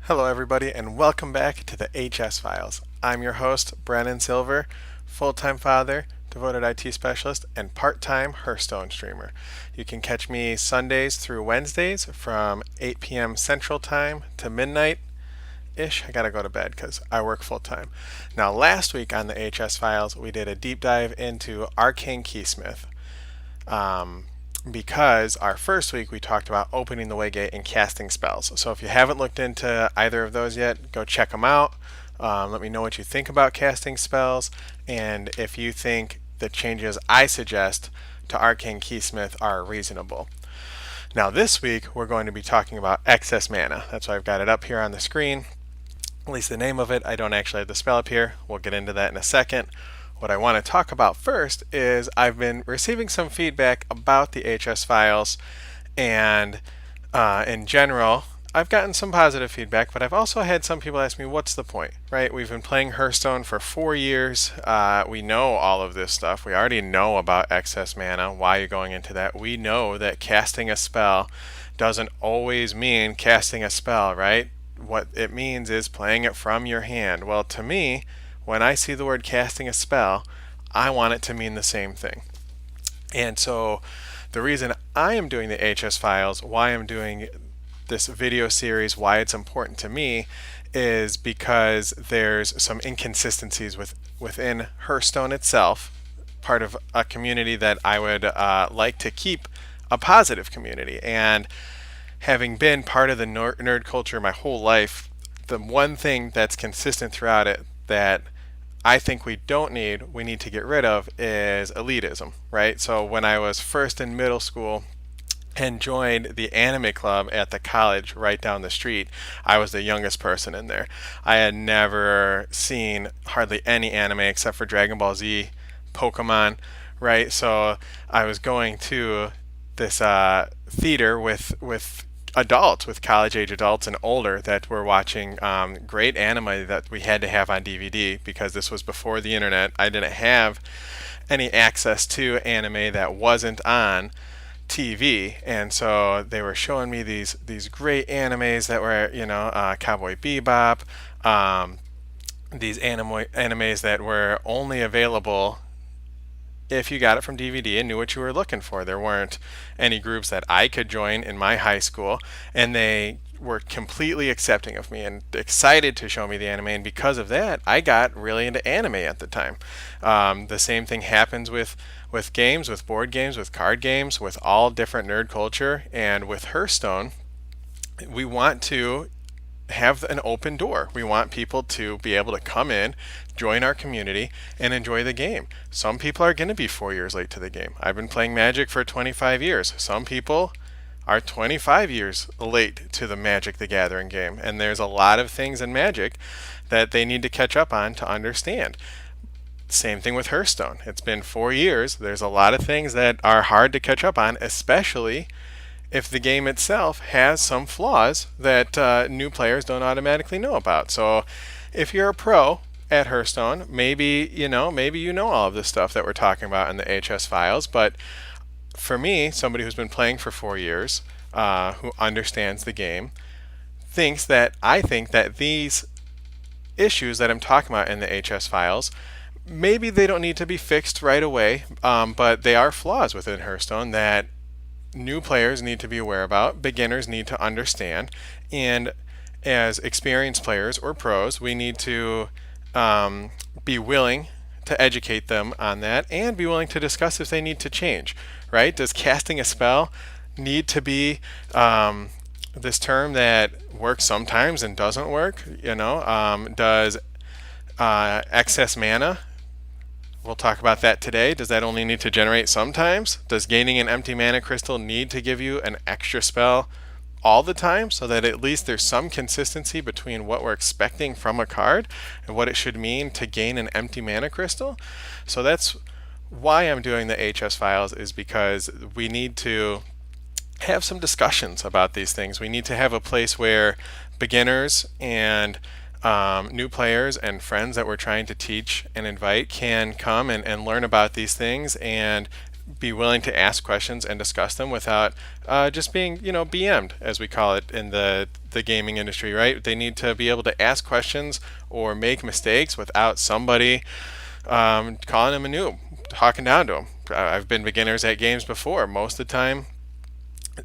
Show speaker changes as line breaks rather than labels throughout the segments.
Hello, everybody, and welcome back to the HS Files. I'm your host, Brennan Silver, full-time father, devoted IT specialist, and part-time Hearthstone streamer. You can catch me Sundays through Wednesdays from 8 p.m. Central Time to midnight ish. I gotta go to bed because I work full time. Now, last week on the HS Files, we did a deep dive into Arcane Keysmith. Um, because our first week we talked about opening the Waygate and casting spells. So if you haven't looked into either of those yet, go check them out. Let me know what you think about casting spells, and if you think the changes I suggest to Arcane Keysmith are reasonable. Now this week we're going to be talking about excess mana. That's why I've got it up here on the screen. At least the name of it. I don't actually have the spell up here. We'll get into that in a second. What I want to talk about first is I've been receiving some feedback about the HS files, and in general, I've gotten some positive feedback, but I've also had some people ask me, what's the point, right? We've been playing Hearthstone for 4 years. We know all of this stuff. We already know about excess mana. Why are you going into that? We know that casting a spell doesn't always mean casting a spell, right? What it means is playing it from your hand. Well, to me, when I see the word casting a spell, I want it to mean the same thing. And so the reason I am doing the HS files, why I'm doing this video series, why it's important to me, is because there's some inconsistencies within Hearthstone itself, part of a community that I would like to keep a positive community. And having been part of the nerd culture my whole life, the one thing that's consistent throughout it that I think we need to get rid of is elitism, right? So when I was first in middle school and joined the anime club at the college right down the street, I was the youngest person in there. I had never seen hardly any anime except for Dragon Ball Z, Pokemon, right? So I was going to this theater with adults, with college age adults and older, that were watching great anime that we had to have on DVD because this was before the internet. I didn't have any access to anime that wasn't on TV, and so they were showing me these great animes that were, Cowboy Bebop, these animes that were only available if you got it from DVD and knew what you were looking for. There weren't any groups that I could join in my high school, and they were completely accepting of me and excited to show me the anime, and because of that, I got really into anime at the time. The same thing happens with games, with board games, with card games, with all different nerd culture, and with Hearthstone, we want to have an open door. We want people to be able to come in, join our community, and enjoy the game. Some people are going to be 4 years late to the game. I've been playing Magic for 25 years. Some people are 25 years late to the Magic the Gathering game, and there's a lot of things in Magic that they need to catch up on to understand. Same thing with Hearthstone. It's been 4 years. There's a lot of things that are hard to catch up on, especially if the game itself has some flaws that new players don't automatically know about. So if you're a pro at Hearthstone, maybe you know all of this stuff that we're talking about in the HS files. But for me, somebody who's been playing for 4 years, who understands the game, I think that these issues that I'm talking about in the HS files, maybe they don't need to be fixed right away, but they are flaws within Hearthstone that new players need to be aware about, beginners need to understand, and as experienced players or pros, we need to be willing to educate them on that and be willing to discuss if they need to change, right? Does casting a spell need to be this term that works sometimes and doesn't work? Does excess mana, we'll talk about that today. Does that only need to generate sometimes? Does gaining an empty mana crystal need to give you an extra spell all the time so that at least there's some consistency between what we're expecting from a card and what it should mean to gain an empty mana crystal? So that's why I'm doing the HS files, is because we need to have some discussions about these things. We need to have a place where beginners and new players and friends that we're trying to teach and invite can come and learn about these things and be willing to ask questions and discuss them without just being, BM'd, as we call it in the gaming industry, right? They need to be able to ask questions or make mistakes without somebody calling them a noob, talking down to them. I've been beginners at games before. Most of the time,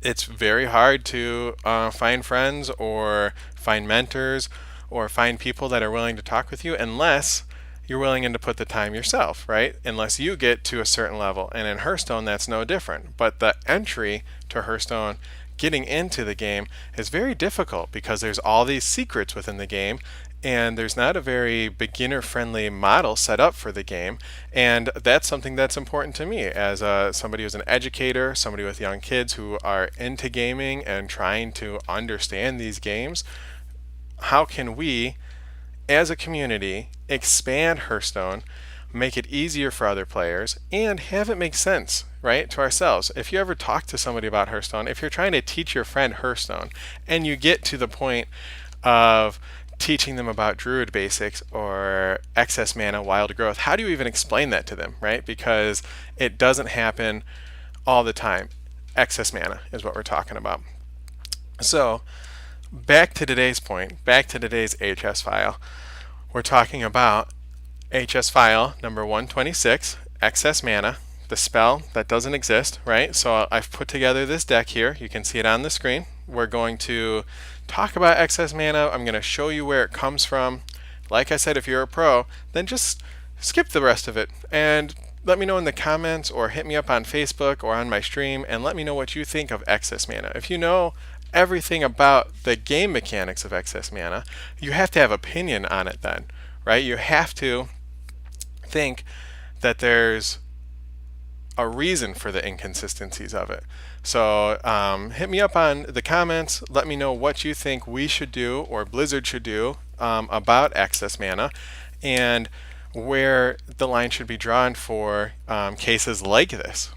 it's very hard to find friends or find mentors or find people that are willing to talk with you unless you're willing to put the time yourself, right? Unless you get to a certain level. And in Hearthstone, that's no different. But the entry to Hearthstone, getting into the game, is very difficult because there's all these secrets within the game, and there's not a very beginner-friendly model set up for the game. And that's something that's important to me as somebody who's an educator, somebody with young kids who are into gaming and trying to understand these games. How can we, as a community, expand Hearthstone, make it easier for other players, and have it make sense, right, to ourselves? If you ever talk to somebody about Hearthstone, if you're trying to teach your friend Hearthstone, and you get to the point of teaching them about Druid basics or excess mana, wild growth, how do you even explain that to them, right? Because it doesn't happen all the time. Excess mana is what we're talking about. So, back to today's point, back to today's HS file. We're talking about HS file number 126, excess mana, the spell that doesn't exist, right? So I've put together this deck here. You can see it on the screen. We're going to talk about excess mana. I'm going to show you where it comes from. Like I said, if you're a pro, then just skip the rest of it and let me know in the comments or hit me up on Facebook or on my stream and let me know what you think of excess mana. If you know everything about the game mechanics of excess mana, you have to have opinion on it then, right? You have to think that there's a reason for the inconsistencies of it. So hit me up on the comments, let me know what you think we should do or Blizzard should do about excess mana and where the line should be drawn for cases like this.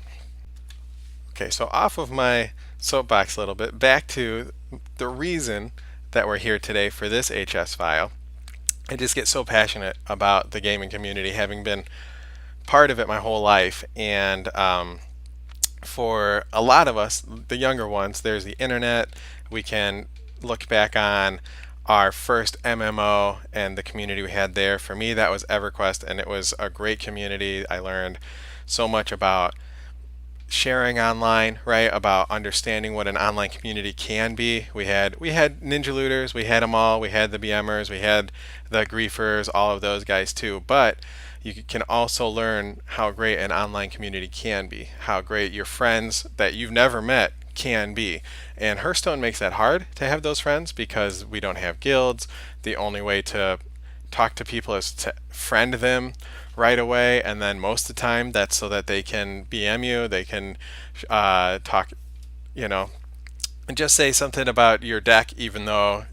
Okay, so off of my soapbox a little bit, back to the reason that we're here today for this HS file. I just get so passionate about the gaming community, having been part of it my whole life. And for a lot of us, the younger ones, there's the internet. We can look back on our first MMO and the community we had there. For me, that was EverQuest, and it was a great community. I learned so much about sharing online, right? About understanding what an online community can be. We had ninja looters, we had them all, we had the BMers, we had the griefers, all of those guys too. But you can also learn how great an online community can be, how great your friends that you've never met can be. And Hearthstone makes that hard to have those friends because we don't have guilds. The only way to talk to people is to friend them right away, and then most of the time that's so that they can BM you, they can talk, and just say something about your deck even though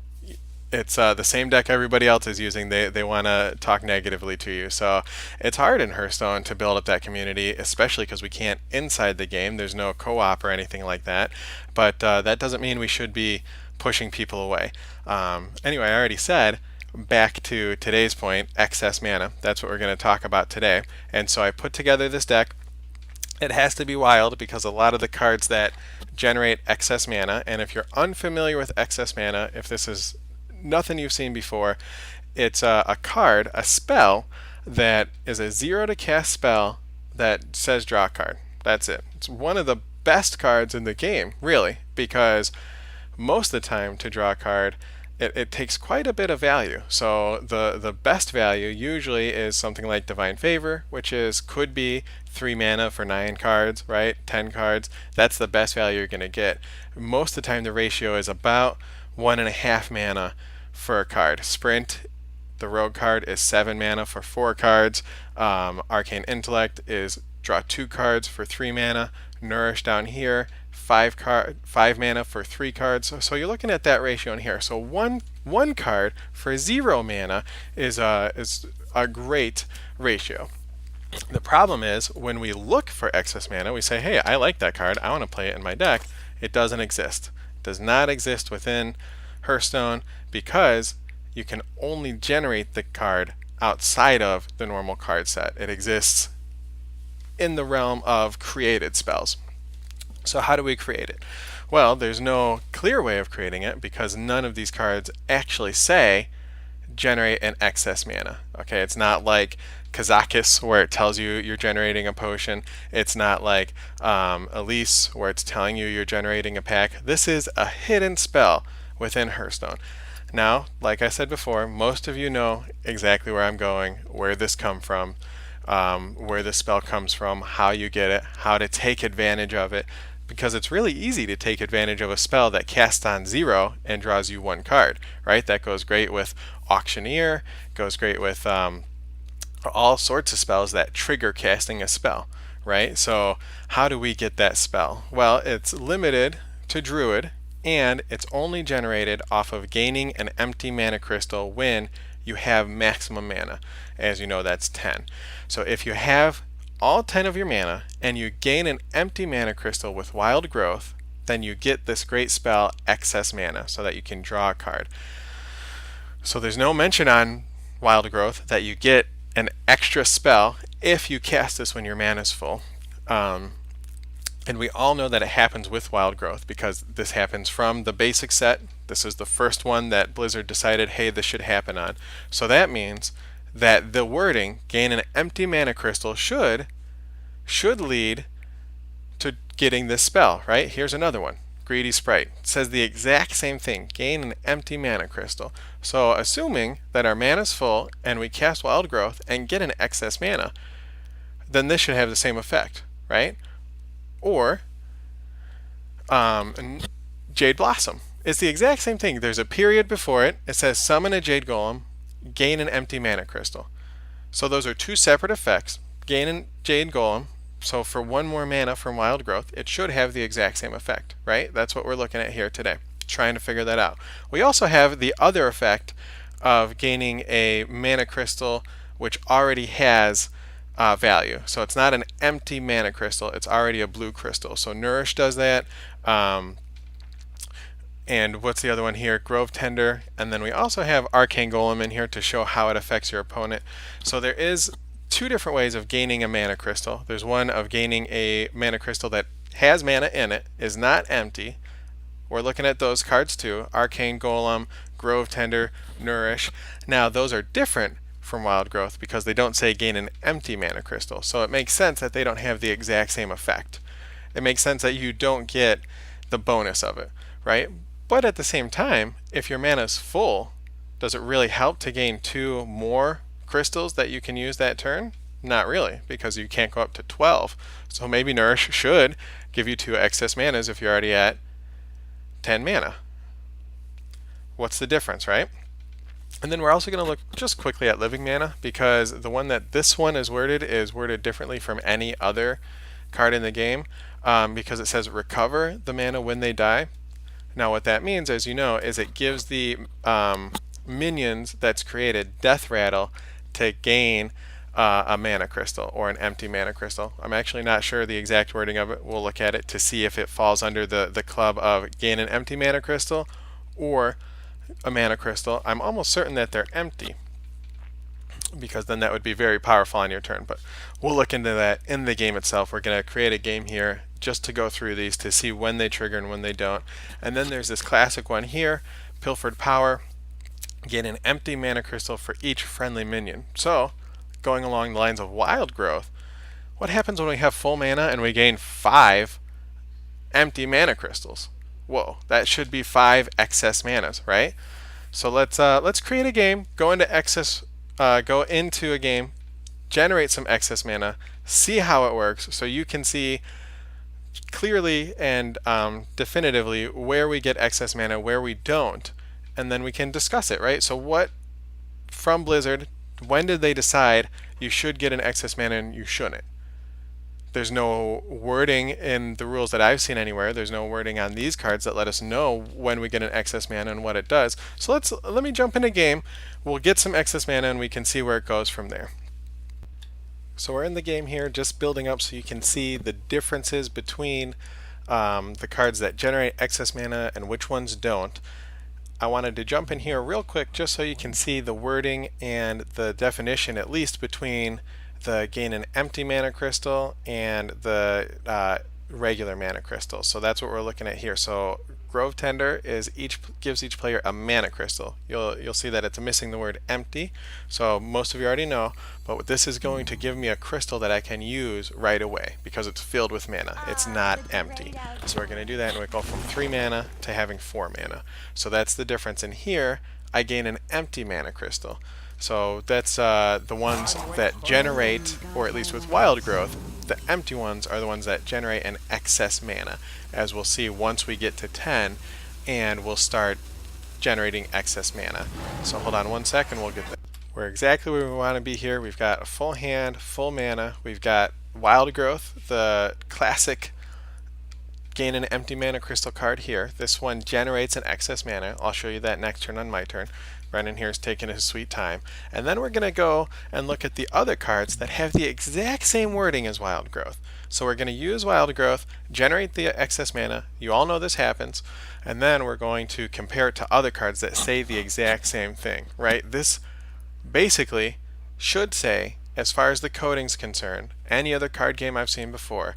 it's the same deck everybody else is using. They want to talk negatively to you. So it's hard in Hearthstone to build up that community, especially because we can't inside the game. There's no co-op or anything like that. But that doesn't mean we should be pushing people away. Anyway, I already said, back to today's point, excess mana. That's what we're going to talk about today. And so I put together this deck. It has to be wild because a lot of the cards that generate excess mana, and if you're unfamiliar with excess mana, if this is nothing you've seen before, it's a card, a spell that is a 0 to cast spell that says Drawcard. That's it. It's one of the best cards in the game, really, because most of the time to draw a card, it takes quite a bit of value. So the best value usually is something like Divine Favor, which could be 3 mana for 9 cards, right? 10 cards. That's the best value you're going to get. Most of the time the ratio is about 1.5 mana for a card. Sprint, the rogue card, is 7 mana for 4 cards. Arcane Intellect is draw 2 cards for 3 mana. Nourish down here, 5 mana for 3 cards. So you're looking at that ratio in here. So one card for 0 mana is a great ratio. The problem is when we look for excess mana, we say, hey, I like that card, I want to play it in my deck. It doesn't exist. It does not exist within Hearthstone because you can only generate the card outside of the normal card set. It exists in the realm of created spells. So how do we create it? Well, there's no clear way of creating it because none of these cards actually say generate an excess mana. Okay, it's not like Kazakis where it tells you you're generating a potion. It's not like Elise where it's telling you you're generating a pack. This is a hidden spell within Hearthstone. Now, like I said before, most of you know exactly where I'm going, where this come from, where this spell comes from, how you get it, how to take advantage of it, because it's really easy to take advantage of a spell that casts on 0 and draws you 1 card, right? That goes great with Auctioneer, goes great with all sorts of spells that trigger casting a spell, right? So how do we get that spell? Well, it's limited to Druid, and it's only generated off of gaining an empty mana crystal when you have maximum mana. As you know, that's 10. So if you have all 10 of your mana and you gain an empty mana crystal with Wild Growth, then you get this great spell, Excess Mana, so that you can draw a card. So there's no mention on Wild Growth that you get an extra spell if you cast this when your mana is full. And we all know that it happens with Wild Growth because this happens from the basic set. This is the first one that Blizzard decided, hey, this should happen on. So that means that the wording, gain an empty mana crystal, should lead to getting this spell, right? Here's another one, Greedy Sprite. It says the exact same thing, gain an empty mana crystal. So assuming that our mana is full and we cast Wild Growth and get an excess mana, then this should have the same effect, right? Or Jade Blossom. It's the exact same thing. There's a period before it. It says summon a Jade Golem, gain an empty mana crystal. So those are 2 separate effects. Gain a Jade Golem. So for 1 more mana from Wild Growth, it should have the exact same effect, right? That's what we're looking at here today, trying to figure that out. We also have the other effect of gaining a mana crystal which already has value. So it's not an empty mana crystal, it's already a blue crystal. So Nourish does that. And what's the other one here? Grove Tender. And then we also have Arcane Golem in here to show how it affects your opponent. So there is 2 different ways of gaining a mana crystal. There's one of gaining a mana crystal that has mana in it, is not empty. We're looking at those cards too. Arcane Golem, Grove Tender, Nourish. Now those are different from Wild Growth because they don't say gain an empty mana crystal. So it makes sense that they don't have the exact same effect. It makes sense that you don't get the bonus of it, right? But at the same time, if your mana is full, does it really help to gain 2 more crystals that you can use that turn? Not really, because you can't go up to 12. So maybe Nourish should give you 2 excess manas if you're already at 10 mana. What's the difference, right? And then we're also going to look just quickly at living mana because the one that this one is worded differently from any other card in the game because it says recover the mana when they die. Now what that means, as you know, is it gives the minions that's created Death Rattle to gain a mana crystal or an empty mana crystal. I'm actually not sure the exact wording of it. We'll look at it to see if it falls under the club of gain an empty mana crystal or a mana crystal. I'm almost certain that they're empty because then that would be very powerful on your turn, but we'll look into that in the game itself. We're going to create a game here just to go through these to see when they trigger and when they don't. And then there's this classic one here, Pilfered Power, gain an empty mana crystal for each friendly minion. So going along the lines of Wild Growth, what happens when we have full mana and we gain 5 empty mana crystals? Whoa, that should be 5 excess manas, right? So let's create a game, go into a game, generate some excess mana, see how it works, so you can see clearly and definitively where we get excess mana, where we don't, and then we can discuss it, right? So what from Blizzard, when did they decide you should get an excess mana and you shouldn't? There's no wording in the rules that I've seen anywhere. There's no wording on these cards that let us know when we get an excess mana and what it does. So let me jump in a game. We'll get some excess mana and we can see where it goes from there. So we're in the game here, just building up so you can see the differences between the cards that generate excess mana and which ones don't. I wanted to jump in here real quick just so you can see the wording and the definition, at least between the gain an empty mana crystal, and the regular mana crystal. So that's what we're looking at here. So Grove Tender gives each player a mana crystal. You'll see that it's missing the word empty, so most of you already know, but this is going to give me a crystal that I can use right away because it's filled with mana. It's not empty. So we're going to do that, and we go from 3 mana to having 4 mana. So that's the difference. In here, I gain an empty mana crystal. So that's the ones that generate, or at least with Wild Growth, the empty ones are the ones that generate an excess mana, as we'll see once we get to 10, and we'll start generating excess mana. So hold on one second, we'll get there. We're exactly where we want to be here. We've got a full hand, full mana. We've got Wild Growth, the classic gain an empty mana crystal card here. This one generates an excess mana. I'll show you that next turn on my turn. Brennan here is taking his sweet time. And then we're going to go and look at the other cards that have the exact same wording as Wild Growth. So we're going to use Wild Growth, generate the excess mana. You all know this happens. And then we're going to compare it to other cards that say the exact same thing, right? This basically should say, as far as the coding's concerned, any other card game I've seen before,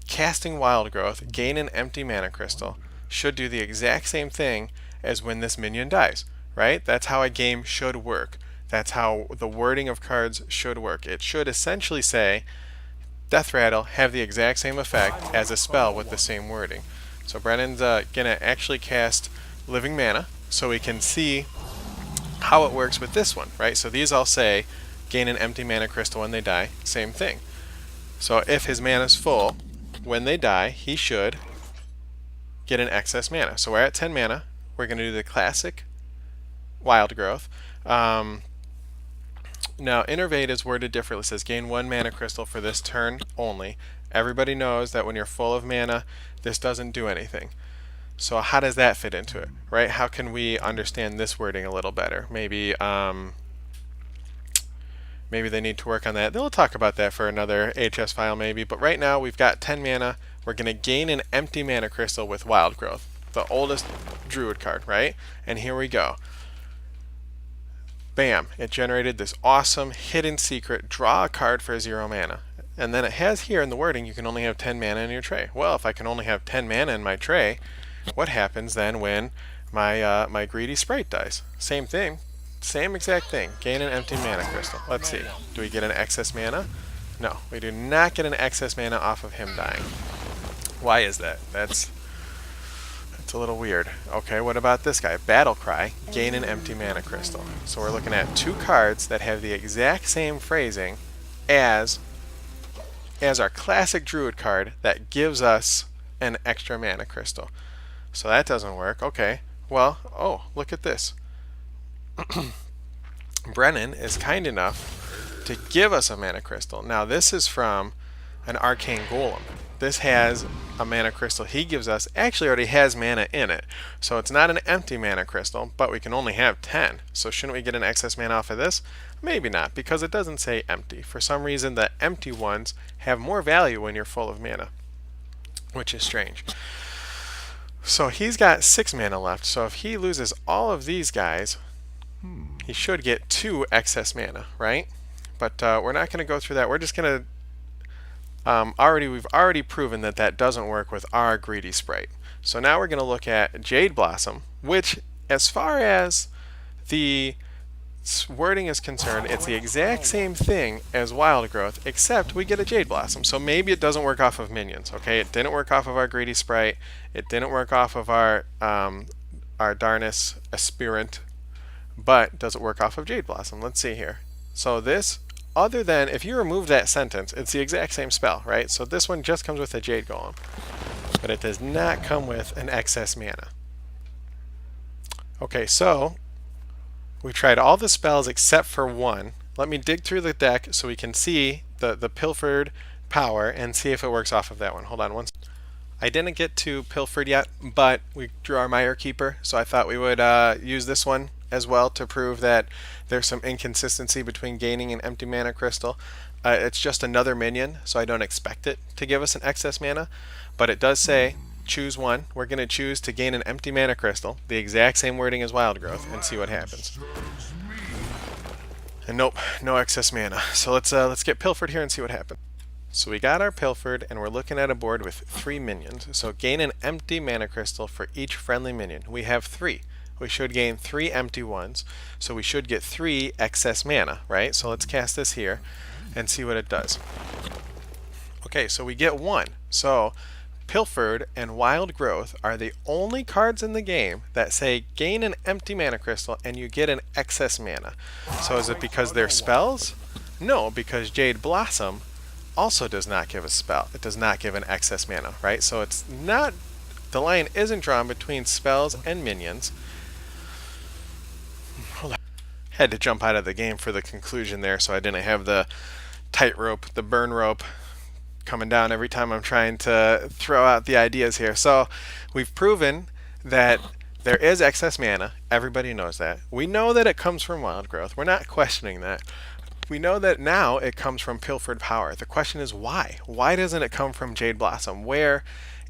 casting Wild Growth, gain an empty mana crystal, should do the exact same thing as when this minion dies. Right? That's how a game should work. That's how the wording of cards should work. It should essentially say, Death Rattle have the exact same effect as a spell with the same wording. So Brennan's going to actually cast Living Mana so we can see how it works with this one. Right? So these all say, gain an empty mana crystal when they die. Same thing. So if his mana is full, when they die, he should get an excess mana. So we're at 10 mana. We're going to do the classic Wild Growth. Now, Innervate is worded differently. It says gain 1 mana crystal for this turn only. Everybody knows that when you're full of mana, this doesn't do anything. So how does that fit into it, right? How can we understand this wording a little better? Maybe they need to work on that. They'll talk about that for another HS file maybe. But right now we've got 10 mana. We're going to gain an empty mana crystal with Wild Growth, the oldest Druid card, right? And here we go. Bam, it generated this awesome hidden secret, draw a card for 0 mana. And then it has here in the wording, you can only have 10 mana in your tray. Well, if I can only have 10 mana in my tray, what happens then when my greedy sprite dies? Same thing, same exact thing, gain an empty mana crystal. Let's see, do we get an excess mana? No, we do not get an excess mana off of him dying. Why is that? That's a little weird. Okay, what about this guy? Battle Cry, gain an empty mana crystal. So we're looking at 2 cards that have the exact same phrasing as our classic Druid card that gives us an extra mana crystal. So that doesn't work. Okay, well, oh, look at this. Brennan is kind enough to give us a mana crystal. Now this is from an Arcane Golem. This has a mana crystal he gives us, actually already has mana in it. So it's not an empty mana crystal, but we can only have 10. So shouldn't we get an excess mana off of this? Maybe not, because it doesn't say empty. For some reason, the empty ones have more value when you're full of mana, which is strange. So he's got 6 mana left. So if he loses all of these guys, he should get 2 excess mana, right? But we're not going to go through that. We're just going to we've already proven that that doesn't work with our greedy sprite. So now we're going to look at Jade Blossom, which, as far as the wording is concerned, it's the exact same thing as Wild Growth, except we get a Jade Blossom. So maybe it doesn't work off of minions. Okay, it didn't work off of our greedy sprite. It didn't work off of our Darnus Aspirant, but does it work off of Jade Blossom? Let's see here. So this, other than if you remove that sentence, it's the exact same spell, right? So this one just comes with a Jade Golem, but it does not come with an excess mana. Okay, so we tried all the spells except for one. Let me dig through the deck so we can see the Pilfered Power and see if it works off of that one. Hold on one second. I didn't get to Pilfered yet, but we drew our Mire Keeper, so I thought we would use this one as well to prove that there's some inconsistency between gaining an empty mana crystal. It's just another minion, so I don't expect it to give us an excess mana, but it does say choose one. We're going to choose to gain an empty mana crystal, the exact same wording as Wild Growth, and see what happens. And nope, no excess mana. So let's get Pilfered here and see what happens. So we got our Pilfered, and we're looking at a board with 3 minions. So gain an empty mana crystal for each friendly minion. We have 3. We should gain 3 empty ones, so we should get 3 excess mana, right? So let's cast this here and see what it does. Okay, so we get 1. So Pilfered and Wild Growth are the only cards in the game that say gain an empty mana crystal and you get an excess mana. So is it because they're spells? No, because Jade Blossom also does not give a spell. It does not give an excess mana, right? So it's not, the line isn't drawn between spells and minions. Hold on. Had to jump out of the game for the conclusion there, so I didn't have the tightrope, the burn rope coming down every time I'm trying to throw out the ideas here. So we've proven that there is excess mana. Everybody knows that. We know that it comes from Wild Growth. We're not questioning that. We know that now it comes from Pilfered Power. The question is why? Why doesn't it come from Jade Blossom? Where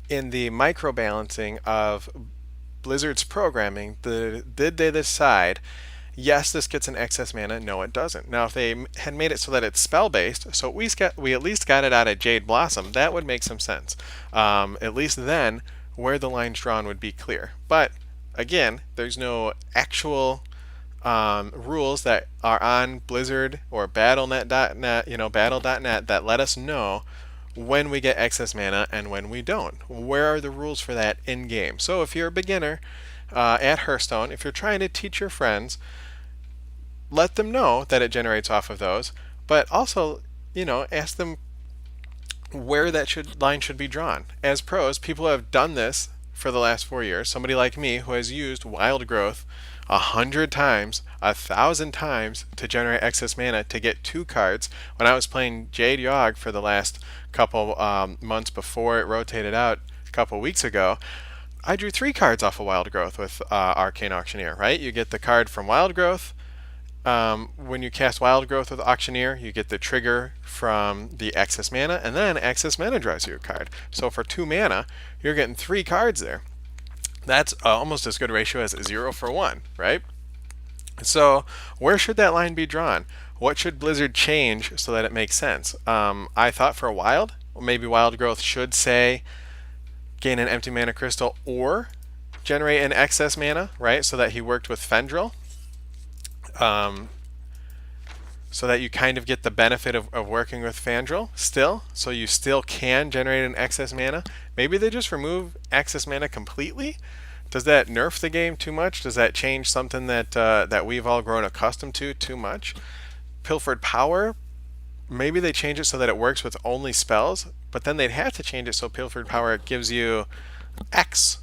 in the microbalancing of Blizzard's programming did they decide, yes, this gets an excess mana, no it doesn't? Now if they had made it so that it's spell based, so we at least got it out of Jade Blossom, that would make some sense. At least then where the line's drawn would be clear. But again, there's no actual rules that are on Blizzard or Battle.net, Battle.net that let us know when we get excess mana and when we don't. Where are the rules for that in game? So if you're a beginner at Hearthstone, if you're trying to teach your friends, let them know that it generates off of those, but also, ask them where that line should be drawn. As pros, people have done this for the last 4 years. Somebody like me who has used Wild Growth 100 times, 1,000 times to generate excess mana to get 2 cards. When I was playing Jade Yogg for the last couple months before it rotated out a couple weeks ago, I drew 3 cards off of Wild Growth with Arcane Auctioneer, right? You get the card from Wild Growth. When you cast Wild Growth with Auctioneer, you get the trigger from the excess mana, and then excess mana draws you a card. So for 2 mana, you're getting 3 cards there. That's almost as good a ratio as 0 for 1, right? So where should that line be drawn? What should Blizzard change so that it makes sense? I thought for a while, maybe Wild Growth should say gain an empty mana crystal or generate an excess mana, right? So that he worked with Fendril. So that you kind of get the benefit of working with Fandrel still, so you still can generate an excess mana. Maybe they just remove excess mana completely. Does that nerf the game too much? Does that change something that we've all grown accustomed to too much? Pilfered Power, maybe they change it so that it works with only spells, but then they'd have to change it so Pilfered Power gives you X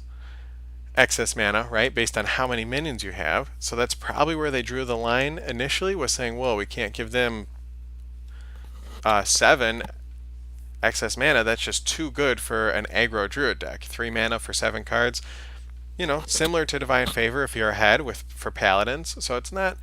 excess mana, right, based on how many minions you have. So that's probably where they drew the line initially, was saying, well, we can't give them 7 excess mana. That's just too good for an aggro druid deck. 3 mana for 7 cards, similar to Divine Favor if you're ahead for paladins. So it's not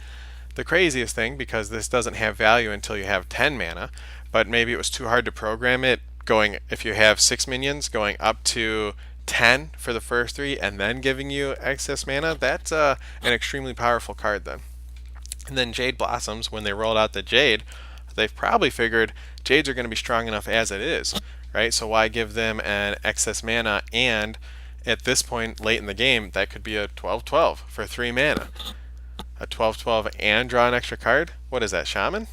the craziest thing because this doesn't have value until you have 10 mana, but maybe it was too hard to program it going, if you have 6 minions, going up to 10 for the first 3 and then giving you excess mana. That's an extremely powerful card then. And then Jade Blossoms, when they rolled out the Jade, they've probably figured Jades are going to be strong enough as it is, right? So why give them an excess mana? And at this point late in the game, that could be a 12/12 for 3 mana. A 12/12 and draw an extra card? What is that, Shaman?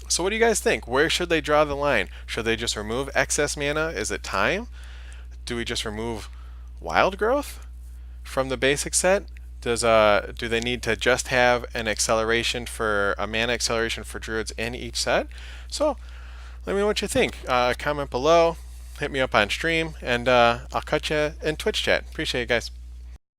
So what do you guys think? Where should they draw the line? Should they just remove excess mana? Is it time? Do we just remove Wild Growth from the basic set? Do they need to just have an acceleration for a mana acceleration for druids in each set? So let me know what you think. Comment below, hit me up on stream, and I'll catch you in Twitch chat. Appreciate it, guys.